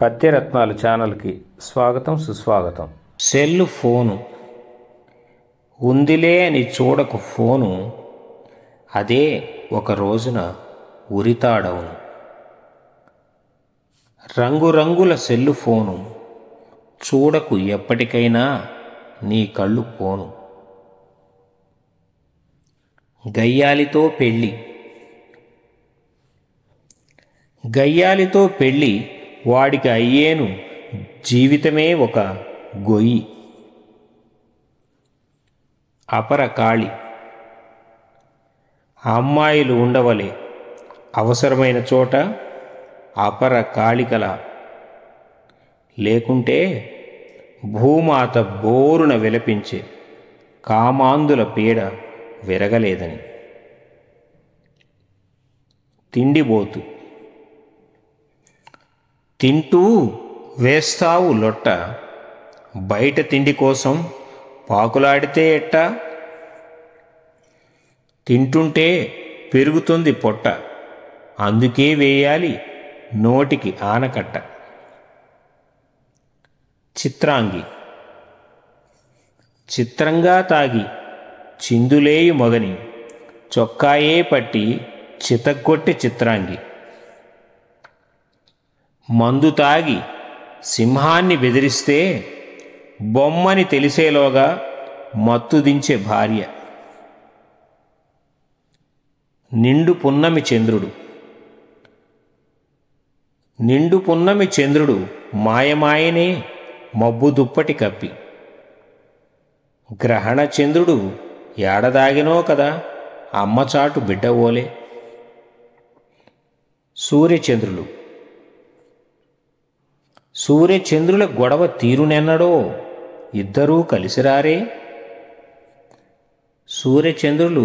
పద్యరత్నాలు ఛానల్కి స్వాగతం సుస్వాగతం. సెల్లు ఫోను ఉందిలే అని చూడకు ఫోను, అదే ఒక రోజున ఉరితాడవును. రంగురంగుల సెల్లు ఫోను చూడకు ఎప్పటికైనా నీ కళ్ళు పోను. గయ్యాలితో పెళ్ళి గయ్యాలితో పెళ్ళి వాడికి అయ్యేను జీవితమే ఒక గొయ్యి. అపరకాళి అమ్మాయిలు ఉండవలే అవసరమైన చోట అపర కాళికల, లేకుంటే భూమాత బోరున విలపించే కామాందుల పీడ విరగలేదని. తిండిబోతు తింటూ వేస్తావు లొట్ట, బయట తిండి కోసం పాకులాడితే ఎట్టా? తింటుంటే పెరుగుతుంది పొట్ట, అందుకే వేయాలి నోటికి ఆనకట్ట. చిత్రాంగి చిత్రంగా తాగి చిందులేయు మొగని చొక్కాయే పట్టి చితగ్గొట్టి చిత్రాంగి. మందు తాగి సింహాన్ని బెదిరిస్తే బొమ్మని తెలిసేలోగా మత్తు దించే భార్య. నిండు పున్నమి చంద్రుడు నిండు పున్నమి చంద్రుడు మాయమాయనే మబ్బు దుప్పటి కప్పి. గ్రహణ చంద్రుడు ఏడదాగినో కదా అమ్మచాటు బిడ్డవోలే. సూర్యచంద్రులు సూర్యచంద్రుల గొడవ తీరునెన్నడో ఇద్దరూ కలిసిరారే. సూర్యచంద్రులు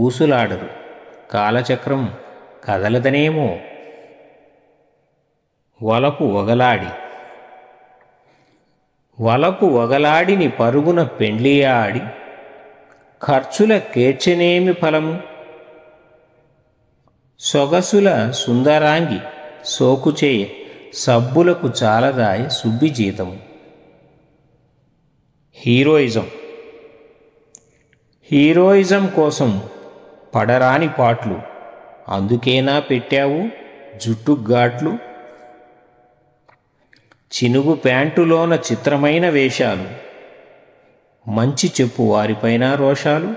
ఊసులాడరు, కాలచక్రం కదలదనేమో. వలపు వగలాడిని పరుగున పెండ్లియాడి ఖర్చుల కేర్చనేమి ఫలము. సొగసుల సుందరాంగి సోకుచేయ సబ్బులకు చాలదాయ సుబ్బి జీతము. హీరోయిజం కోసం పడరాని పాట్లు, అందుకేనా పెట్టావు జుట్టు ఘాట్లు. చినుగు ప్యాంటులోన చిత్రమైన వేషాలు, మంచి చెప్పు వారిపైన రోషాలు.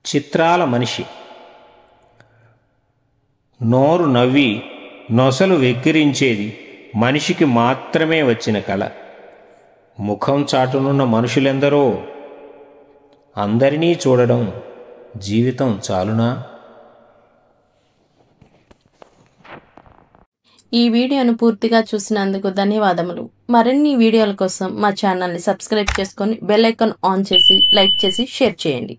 చిత్రాల మనిషి నోరు నవ్వి నొసలు వెక్కిరించేది మనిషికి మాత్రమే వచ్చిన కళ. ముఖం చాటునున్న మనుషులెందరో, అందరినీ చూడడం జీవితం చాలునా? ఈ వీడియోను పూర్తిగా చూసినందుకు ధన్యవాదములు. మరిన్ని వీడియోల కోసం మా ఛానల్ని సబ్స్క్రైబ్ చేసుకొని బెల్ ఐకాన్ ఆన్ చేసి లైక్ చేసి షేర్ చేయండి.